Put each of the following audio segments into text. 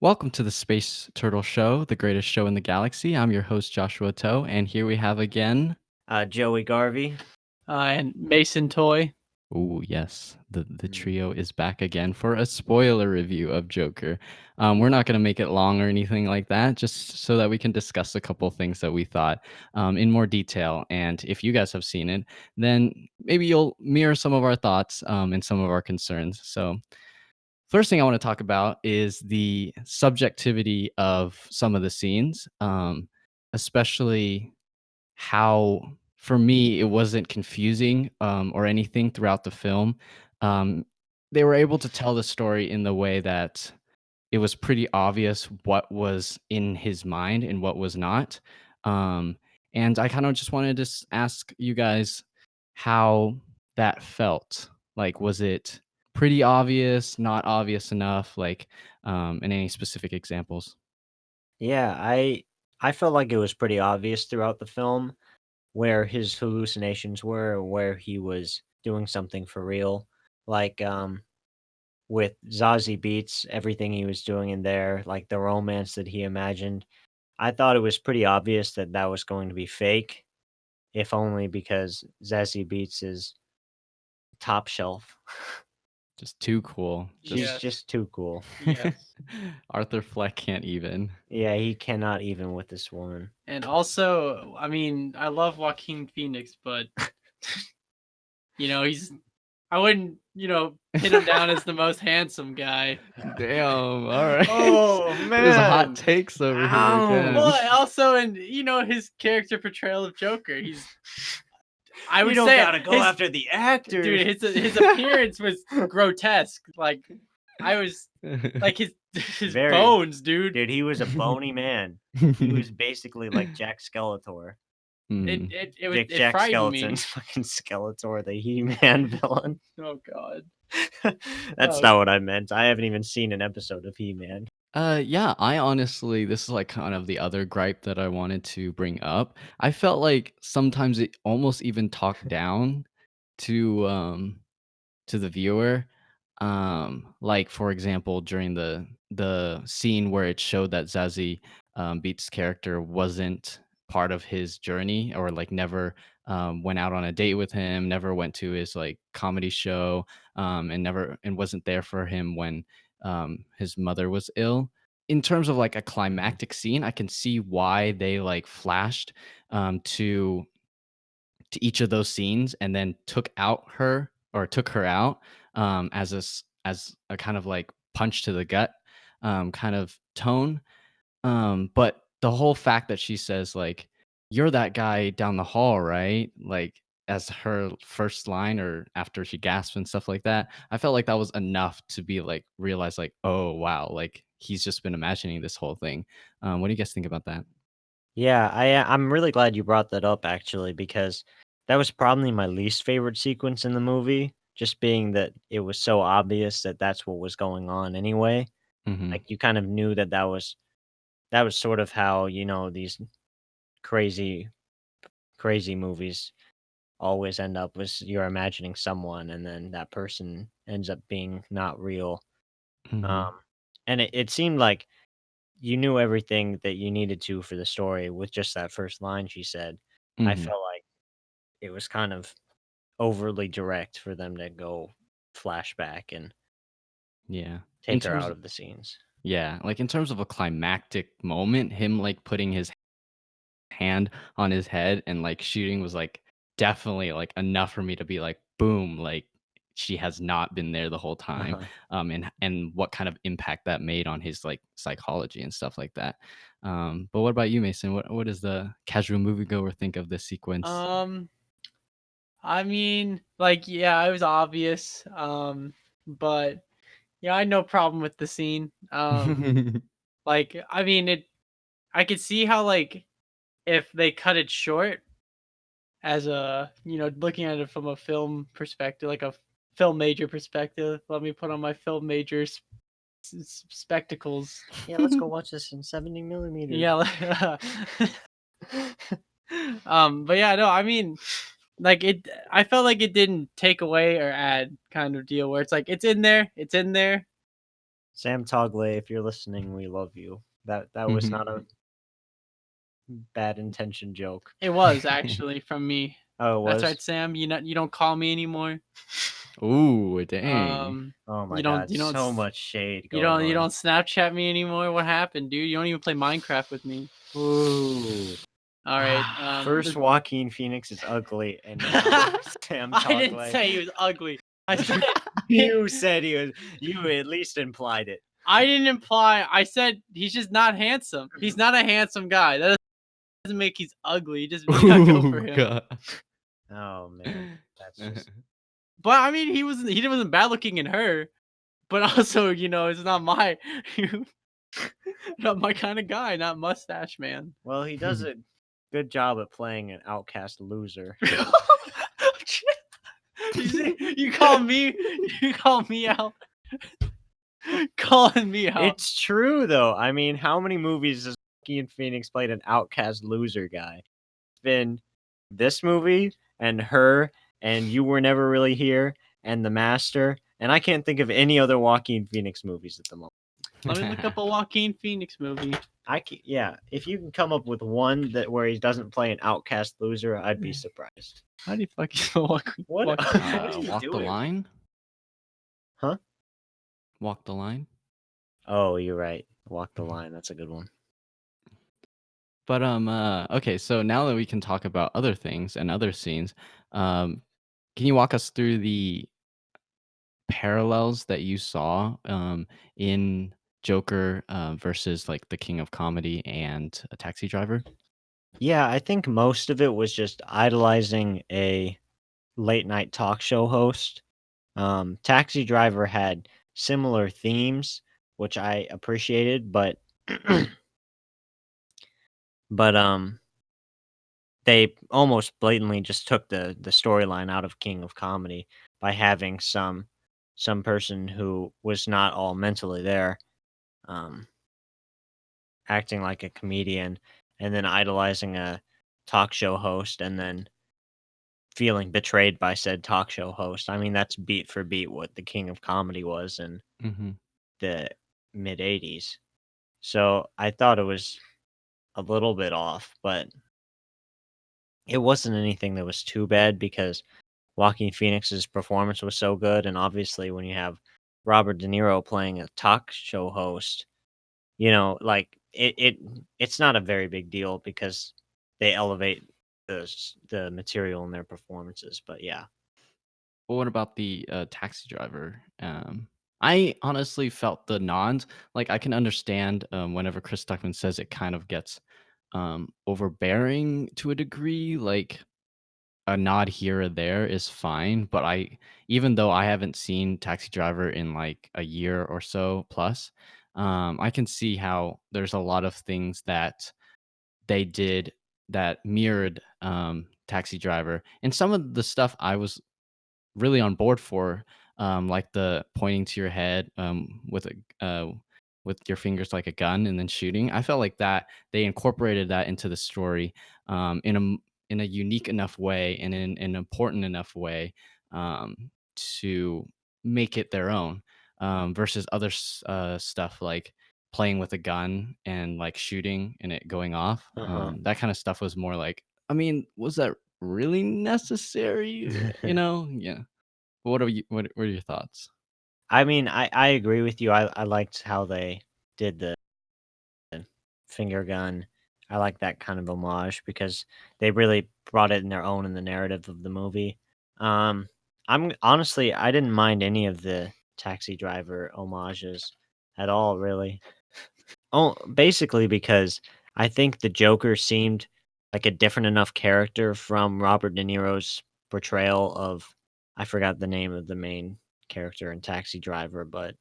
Welcome to the Space Turtle Show, the greatest show in the galaxy. I'm your host, Joshua Toe, and here we have again. Joey Garvey. And Mason Toy. Oh, yes, the Mm. trio is back again for a spoiler review of Joker. We're not going to make it long or anything like that, just so that we can discuss a couple things that we thought in more detail. And if you guys have seen it, then maybe you'll mirror some of our thoughts and some of our concerns. So, first thing I want to talk about is the subjectivity of some of the scenes, especially how, for me, it wasn't confusing or anything throughout the film. Um, they were able to tell the story in the way that it was pretty obvious what was in his mind and what was not. Um, and I kind of just wanted to ask you guys how that felt. Like, was it pretty obvious, not obvious enough? Like, and any specific examples? Yeah, I felt like it was pretty obvious throughout the film where his hallucinations were, where he was doing something for real. Like with Zazie Beats, everything he was doing in there, like the romance that he imagined. I thought it was pretty obvious that that was going to be fake, if only because Zazie Beats is top shelf. Just too cool. She's Yes. just too cool. Yes. Arthur Fleck can't even. Yeah, he cannot even with this woman. And also, I mean, I love Joaquin Phoenix, but I wouldn't, pin him down as the most handsome guy. Damn. All right. Oh, There's a hot man. takes over here Ouch. again. Well, also, and his character portrayal of Joker, I would You don't say gotta go his, after the actor. dude, his appearance was grotesque. Like, I was like his Very. bones, dude. Dude, he was a bony man. He was basically like Jack Skeletor. Hmm. It Jack frightened me. Skeleton's fucking Skeletor, the He-Man villain. Oh God. That's Oh. not what I meant. I haven't even seen an episode of He-Man. Yeah, I honestly, this is like kind of the other gripe that I wanted to bring up. I felt like sometimes it almost even talked down to the viewer. Like for example, during the scene where it showed that Zazie Beats' character wasn't part of his journey, or like never went out on a date with him, never went to his like comedy show, and wasn't there for him when his mother was ill. In terms of like a climactic scene, I can see why they like flashed to each of those scenes and then took her out as a kind of like punch to the gut kind of tone. But the whole fact that she says like, "You're that guy down the hall, right?" Like as her first line or after she gasps and stuff like that, I felt like that was enough to be like realize like, oh wow, like he's just been imagining this whole thing. What do you guys think about that? Yeah, I'm really glad you brought that up actually because that was probably my least favorite sequence in the movie, just being that it was so obvious that that's what was going on anyway. Hmm. Like you kind of knew that that was sort of how, these crazy crazy movies always end up was you're imagining someone and then that person ends up being not real. Hmm. Um and it seemed like you knew everything that you needed to for the story with just that first line she said. I Hmm. felt like it was kind of overly direct for them to go flashback and Yeah. In take her terms out of the scenes. Yeah, like, in terms of a climactic moment, him, like, putting his hand on his head and, like, shooting was, like, definitely, like, enough for me to be like, "Boom," like, she has not been there the whole time, Uh-huh. and what kind of impact that made on his, like, psychology and stuff like that. But what about you, Mason? What does the casual moviegoer think of this sequence? Um, I mean, like, yeah, it was obvious. But yeah, I had no problem with the scene. Like, I mean, I could see how, like, if they cut it short as looking at it from a film perspective, like a film major perspective. Let me put on my film major spectacles. Yeah, let's go watch this in 70 millimeters. Yeah. But yeah, no, I mean, like I felt like it didn't take away or add kind of deal where it's like it's in there, Sam Togley, if you're listening, we love you. That was not a bad intention joke. It was actually from me. Oh, it That's was? right, Sam. You don't call me anymore. Ooh, dang. Oh my You don't god, you don't so s- much shade you going don't you on. don't Snapchat me anymore. What happened, dude? You don't even play Minecraft with me. Ooh. All right. First Joaquin Phoenix is ugly, and now Sam I didn't Togley. say he was ugly. I said You said he was. You at least implied it. I didn't imply. I said he's just not handsome. He's not a handsome guy. That doesn't make he's ugly. You just may not go for Ooh, him. God. Oh man, that's just. But I mean, he wasn't bad looking in her. But also, it's not my not my kind of guy. Not mustache man. Well, he does a good job at playing an outcast loser. You see, you call me out, calling me out. It's true though. I mean, how many movies has Joaquin Phoenix played an outcast loser guy? It's been this movie and Her and You Were Never Really Here and The Master, and I can't think of any other Joaquin Phoenix movies at the moment. Let me look up a Joaquin Phoenix movie. Yeah, if you can come up with one that where he doesn't play an outcast loser, I'd be surprised. How do you fucking spell Joaquin? What? Joaquin? What are you Walk the doing? line? Huh? Walk the line? Oh, you're right. Walk the Line. That's a good one. But okay, so now that we can talk about other things and other scenes, can you walk us through the parallels that you saw in Joker versus like the King of Comedy and a Taxi Driver? Yeah, I think most of it was just idolizing a late night talk show host. Taxi Driver had similar themes, which I appreciated, but but they almost blatantly just took the storyline out of King of Comedy by having some person who was not all mentally there, um, acting like a comedian, and then idolizing a talk show host, and then feeling betrayed by said talk show host. I mean, that's beat for beat what the King of Comedy was in Mm-hmm. the mid '80s. So I thought it was a little bit off, but it wasn't anything that was too bad because Joaquin Phoenix's performance was so good, and obviously when you have Robert De Niro playing a talk show host, like it's not a very big deal because they elevate the material in their performances. But yeah. But what about the Taxi Driver? I honestly felt the nods. Like I can understand whenever Chris Tuckman says it kind of gets overbearing to a degree. Like a nod here or there is fine, but even though I haven't seen Taxi Driver in like a year or so plus, I can see how there's a lot of things that they did that mirrored Taxi Driver, and some of the stuff I was really on board for, like the pointing to your head with your fingers like a gun and then shooting. I felt like that they incorporated that into the story in a unique enough way and in an important enough way to make it their own versus other stuff like playing with a gun and like shooting and it going off. Uh-huh. That kind of stuff was more like, I mean, was that really necessary? Yeah. What are your thoughts? I mean, I agree with you. I liked how they did the finger gun. I like that kind of homage because they really brought it in their own in the narrative of the movie. Um, I'm honestly, I didn't mind any of the Taxi Driver homages at all, really. Oh, basically because I think the Joker seemed like a different enough character from Robert De Niro's portrayal of, I forgot the name of the main character in Taxi Driver, but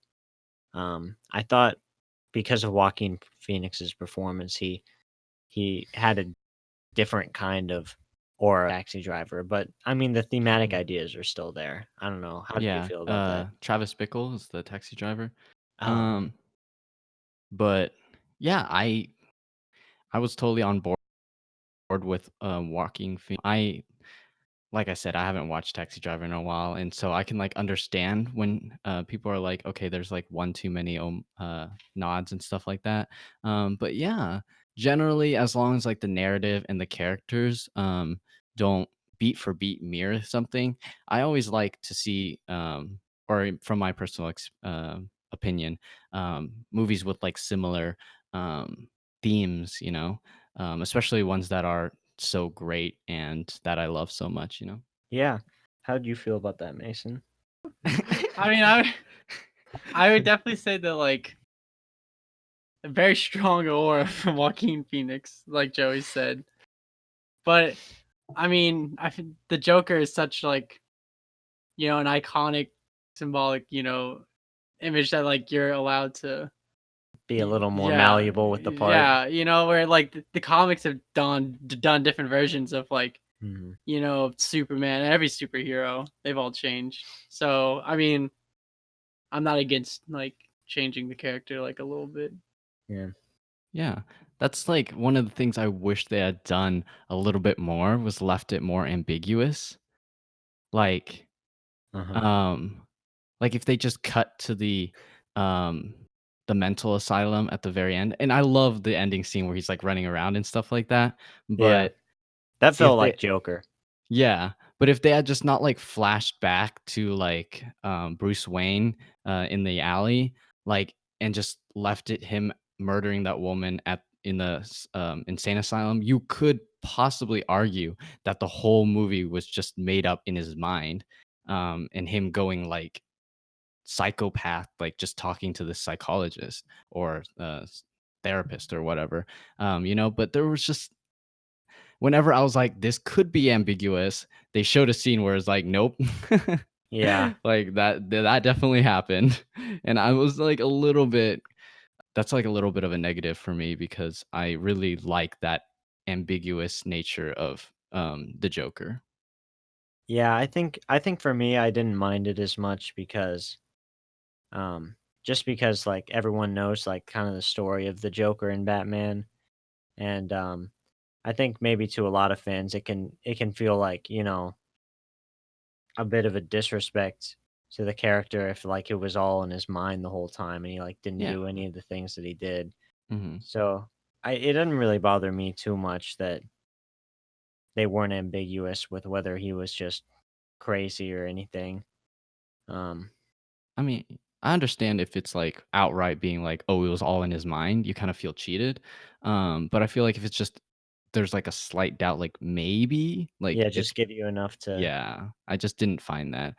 I thought because of Joaquin Phoenix's performance, he had a different kind of aura Taxi Driver, but I mean the thematic Mhm. ideas are still there. I don't know. How did you Yeah, feel about that? Travis Bickle is the Taxi Driver. Oh, Um, but yeah, I was totally on board with Walking Phoenix. like I said, I haven't watched Taxi Driver in a while, and so I can like understand when people are like, okay, there's like one too many nods and stuff like that. But yeah, generally, as long as like the narrative and the characters don't beat for beat mirror something, I always like to see, or from my personal opinion, movies with like similar themes, especially ones that are so great and that I love so much, you know? Yeah. How do you feel about that, Mason? I mean, I would definitely say that like a very strong aura from Joaquin Phoenix, like Joey said. But I mean, the Joker is such like an iconic, symbolic image that like you're allowed to. Be a little more Yeah, malleable with the part. yeah, where like the comics have done different versions of like Mhm. Superman, every superhero, they've all changed. So I mean, I'm not against like changing the character like a little bit. Yeah. Yeah. That's like one of the things I wish they had done a little bit more was left it more ambiguous. Like, Uh-huh. um, like if they just cut to um the mental asylum at the very end. And I love the ending scene where he's like running around and stuff like that. Yeah. But That if felt they like Joker. Yeah, but if they had just not, like, flashed back to, like, Bruce Wayne, in the alley, like, and just left it him murdering that woman in the insane asylum, you could possibly argue that the whole movie was just made up in his mind, and him going, like, psychopath, like, just talking to the psychologist or, therapist or whatever, but there was just whenever I was like, "This could be ambiguous," they showed a scene where it's like, "Nope." Yeah. Like, that definitely happened, and I was like a little bit that's like a little bit of a negative for me because I really like that ambiguous nature of, the Joker. Yeah, I think for me, I didn't mind it as much because, um just because, like, everyone knows, like, kinda the story of the Joker and Batman, and, I think maybe to a lot of fans, it can feel like, a bit of a disrespect to the character if, like, it was all in his mind the whole time and he, like, didn't Yeah, do any of the things that he did. mhm. So, it didn't really bother me too much that they weren't ambiguous with whether he was just crazy or anything. Um, I mean, I understand if it's, like, outright being like, "Oh, it was all in his mind," you kinda feel cheated, but I feel like if it's just there's, like, a slight doubt, like, maybe, like, yeah, it's just give you enough to. yeah, I just didn't find that.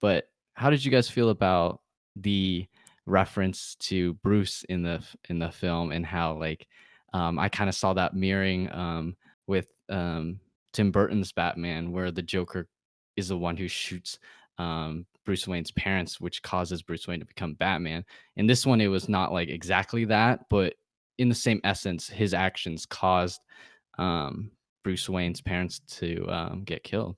But how did you guys feel about the reference to Bruce in in the film and how like I kind of saw that mirroring with Tim Burton's Batman, where the Joker is the one who shoots Bruce Wayne's parents, which causes Bruce Wayne to become Batman. In this one, it was not like exactly that, but in the same essence, his actions caused um, Bruce Wayne's parents to get killed.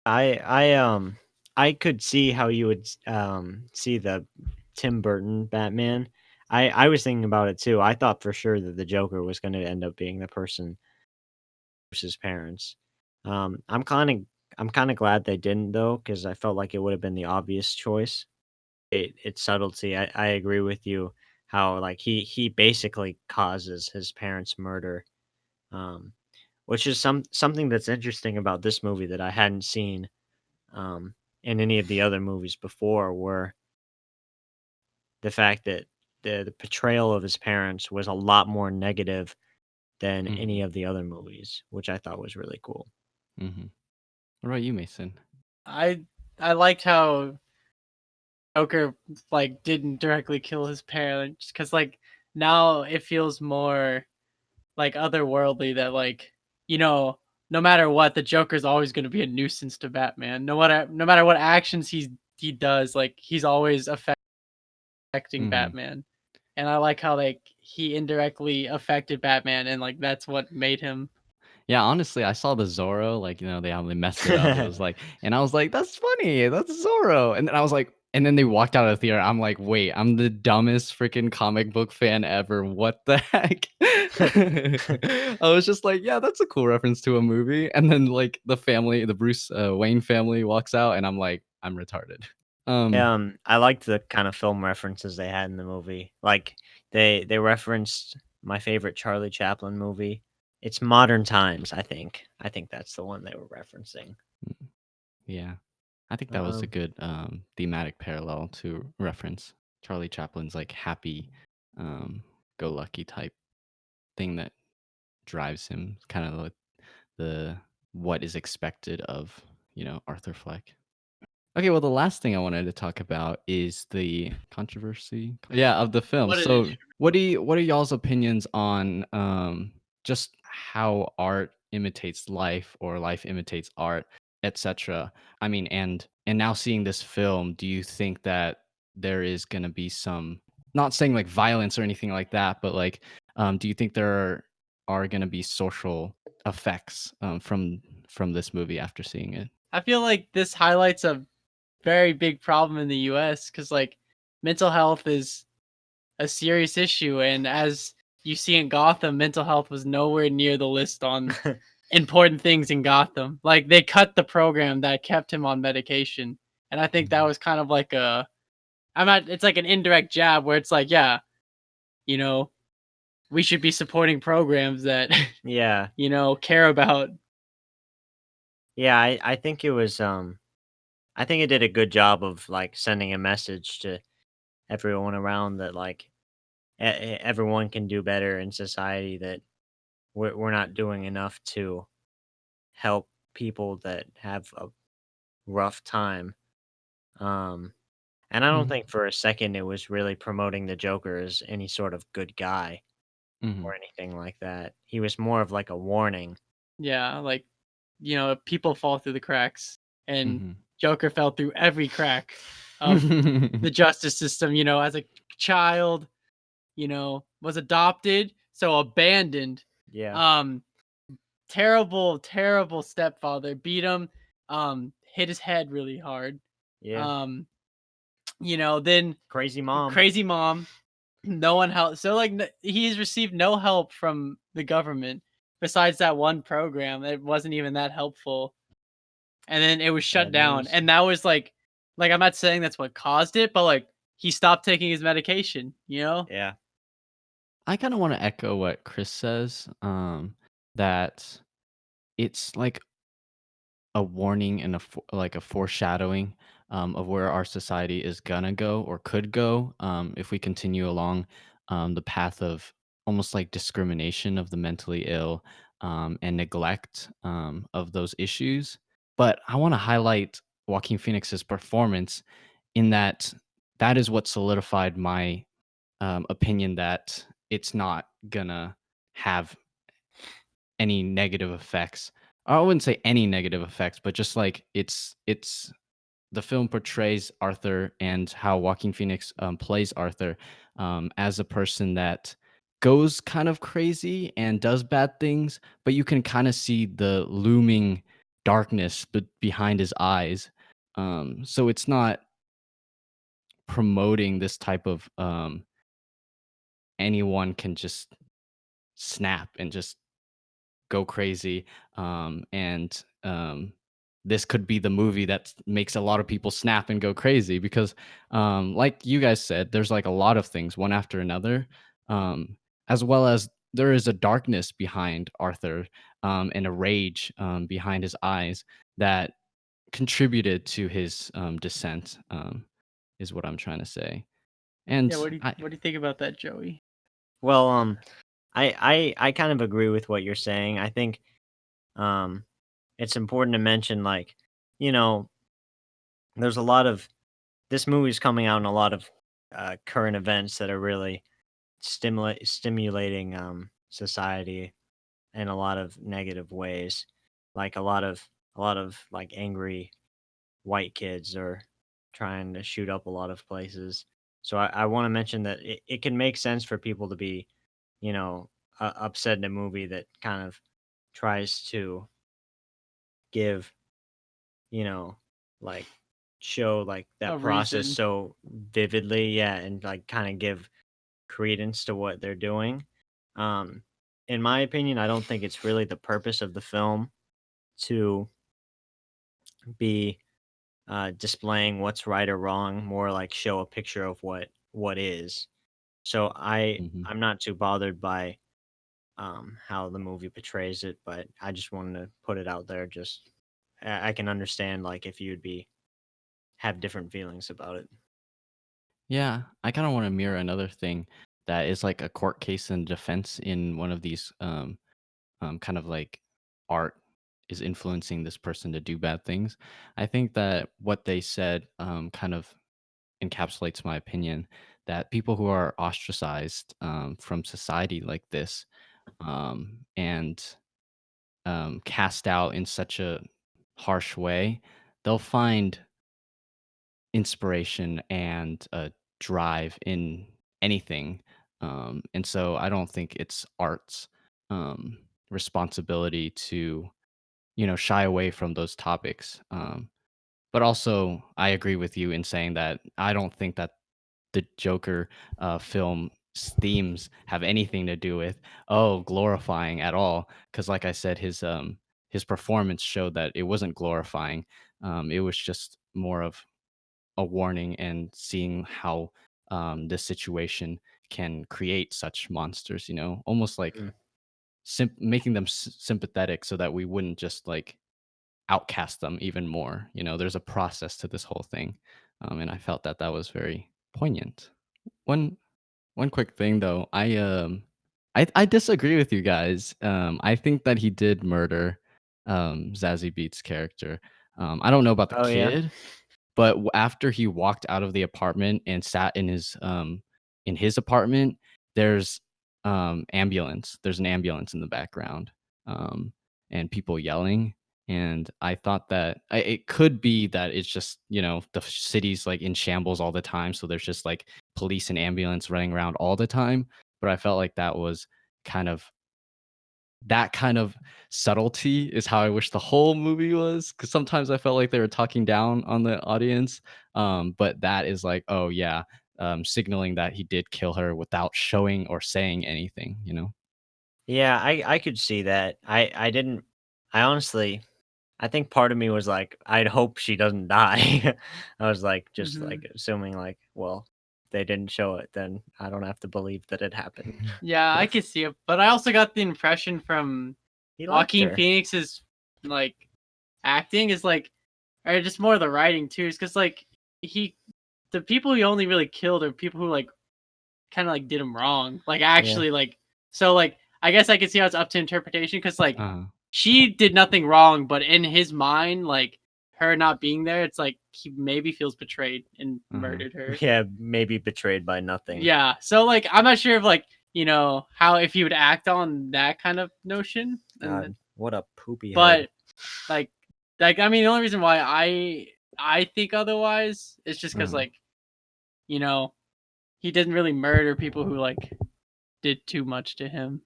I could see how you would see the Tim Burton Batman. I was thinking about it too. I thought for sure that the Joker was going to end up being the person versus parents. I'm kind of glad they didn't though, because I felt like it would have been the obvious choice. It's subtlety. I agree with you. How like he basically causes his parents' murder, um, which is something that's interesting about this movie that I hadn't seen um, in any of the other movies before, were the fact that the portrayal of his parents was a lot more negative than any Hmm. of the other movies, which I thought was really cool. Hmm. What about you, Mason? I I liked how Joker like didn't directly kill his parents because like now it feels more like otherworldly that like no matter what the Joker's always going to be a nuisance to Batman. No matter what actions he does, like he's always affecting Hmm. Batman. And I like how like he indirectly affected Batman and like that's what made him. Yeah, honestly, I saw the Zorro, like, they how they messed it up. It was like, and I was like, that's funny. That's Zorro. And then I was like, and then they walked out of the theater. I'm like, "Wait, I'm the dumbest freaking comic book fan ever. What the heck?" I was just like, "Yeah, that's a cool reference to a movie." And then, like, the Bruce, Wayne family walks out, and I'm like, "I'm retarded." Um, I liked the kind of film references they had in the movie. Like they referenced my favorite Charlie Chaplin movie. It's Modern Times, I think. I think that's the one they were referencing. yeah. I think that was a Um, good, thematic parallel to reference Charlie Chaplin's, like, happy, um, go lucky type thing that drives him, kinda like the what is expected of, Arthur Fleck. Okay, well, the last thing I wanted to talk about is the controversy, yeah, of the film. What it is. So, what are y'all's opinions on just how art imitates life or life imitates art, etc.? I mean, and now seeing this film, do you think that there is going to be some, not saying like violence or anything like that, but like, do you think there are going to be social effects from this movie after seeing it? I feel like this highlights a very big problem in the US because, like, mental health is a serious issue, and as you see in Gotham, mental health was nowhere near the list on important things in Gotham. Like, they cut the program that kept him on medication, and I think that Mhm. was kind of like a I'm not it's like an indirect jab where it's like, yeah, you know, we should be supporting programs that, yeah. care about. Yeah, I think it was I think it did a good job of like sending a message to everyone around that like everyone can do better in society, that we're not doing enough to help people that have a rough time. Um and I don't Mhm. think for a second it was really promoting the Joker as any sort of good guy Mhm. or anything like that. He was more of like a warning. Yeah, like, people fall through the cracks, and Mhm. Joker fell through every crack of the justice system, as a child, was adopted, so abandoned. Yeah. Um, Terrible, terrible stepfather, beat him, hit his head really hard. Yeah. Um, then Crazy mom. crazy mom, no one helped. So like he's received no help from the government besides that one program. It wasn't even that helpful. And then it was shut Bad down. news. And that was like I'm not saying that's what caused it, but like he stopped taking his medication, you know? Yeah. I kinda wanna echo what Chris says, that it's like a warning and like a foreshadowing, of where our society is gonna go or could go, if we continue along, the path of almost like discrimination of the mentally ill, and neglect, of those issues. But I wanna highlight Joaquin Phoenix's performance in that that is what solidified my, opinion that it's not gonna have any negative effects. I wouldn't say any negative effects, but just like it's the film portrays Arthur and how Joaquin Phoenix plays Arthur as a person that goes kind of crazy and does bad things, but you can kind of see the looming darkness behind his eyes. So it's not promoting this type of anyone can just snap and just go crazy, and this could be the movie that makes a lot of people snap and go crazy because, like you guys said, there's like a lot of things one after another, um, as well as there is a darkness behind Arthur, and a rage behind his eyes that contributed to his descent, is what I'm trying to say. Yeah, And what do you what do you think about that, Joey? Well, I kind of agree with what you're saying. I think um it's important to mention like, you know, there's a lot of this movie's coming out in a lot of current events that are really stimulating society in a lot of negative ways. Like a lot of like angry white kids are trying to shoot up a lot of places. So I want to mention that it can make sense for people to be, upset in a movie that kind of tries to give, you know, like show like A that process reason. so vividly, yeah, and like kind of give credence to what they're doing. Um, in my opinion, I don't think it's really the purpose of the film to be displaying what's right or wrong, more like show a picture of what is. So Mhm. I'm not too bothered by how the movie portrays it, but I just wanted to put it out there. Just I can understand like if you'd be have different feelings about it. Yeah, I kinda wanna mirror another thing that is like a court case in defense in one of these, kind of like art is influencing this person to do bad things. I think that what they said, kind of encapsulates my opinion that people who are ostracized, from society like this, and cast out in such a harsh way, they'll find inspiration and a drive in anything. And so I don't think it's art's um, responsibility to, shy away from those topics. But also, I agree with you in saying that I don't think that the Joker film's themes have anything to do with glorifying at all. Because, like I said, his performance showed that it wasn't glorifying. It was just more of a warning and seeing how this situation can create such monsters. Almost like Mm. making them sympathetic so that we wouldn't just like outcast them even more. There's a process to this whole thing, and I felt that that was very poignant. One one quick thing though, I disagree with you guys. I think that he did murder Zazie Beet's character. I don't know about the Oh yeah, kid, but after he walked out of the apartment and sat in his apartment, there's there's an ambulance in the background, um, and people yelling. And I thought that it could be that it's just the city's like in shambles all the time, so there's just like police and ambulance running around all the time. But I felt like kind of that kind of subtlety is how I wish the whole movie was. Because sometimes I felt like they were talking down on the audience, but that is like, "Oh, yeah," signaling that he did kill her without showing or saying anything? yeah, I could see that. I didn't. I honestly, I think part of me was like, I'd hope she doesn't die. I was like, just Hmm. like assuming like, well, if they didn't show it, then I don't have to believe that it happened. Yeah, I could see it, but I also got the impression from He liked Joaquin her. Phoenix's like acting is like, or just more of the writing too, is because like he, the people he only really killed are people who like kind of like did him wrong, like Yeah. actually like, so like I guess I could see how it's up to interpretation because like uh she did nothing wrong, but in his mind, like her not being there, it's like he maybe feels betrayed and uh murdered her. Yeah, maybe betrayed by nothing. Yeah. So like I'm not sure if like, how if you would act on that kind of notion God, what a poopy head. but like I mean the only reason why I think otherwise is just cuz uh like, you know, he didn't really murder people who like did too much to him.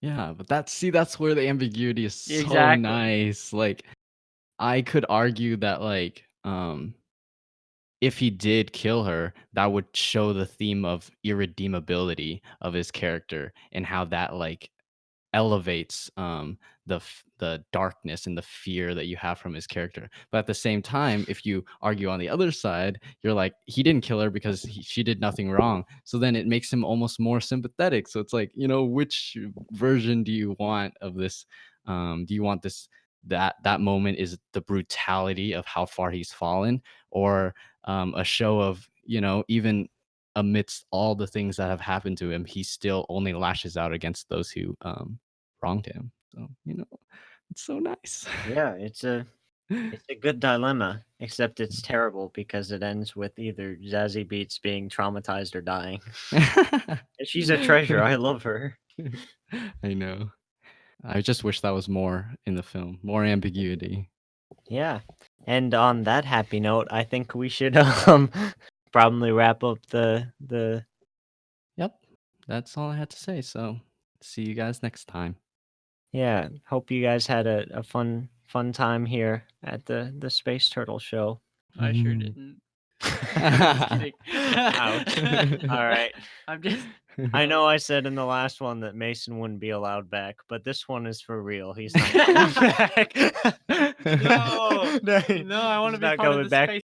Yeah, but that's where the ambiguity is so Exactly. nice. Like, I could argue that, like, if he did kill her, that would show the theme of irredeemability of his character and how that, like, elevates, the darkness and the fear that you have from his character. But at the same time, if you argue on the other side, you're like, he didn't kill her because she did nothing wrong. So then it makes him almost more sympathetic. So it's like, which version do you want of this? Do you want that moment is the brutality of how far he's fallen, or a show of even amidst all the things that have happened to him, he still only lashes out against those who wronged him. So, it's so nice. Yeah, it's a good dilemma, except it's terrible because it ends with either Zazie Beetz being traumatized or dying. And she's a treasure. I love her. I know. I just wish that was more in the film, more ambiguity. Yeah. And on that happy note, I think we should probably wrap up the Yep. That's all I had to say. So, see you guys next time. yeah, hope you guys had a fun time here at the Space Turtle show. I sure didn't. Just kidding. Ouch. All right. I'm just I know joking. I said in the last one that Mason wouldn't be allowed back, but this one is for real. He's not coming back. No. No, No, I wanna he's be not part of coming the back. space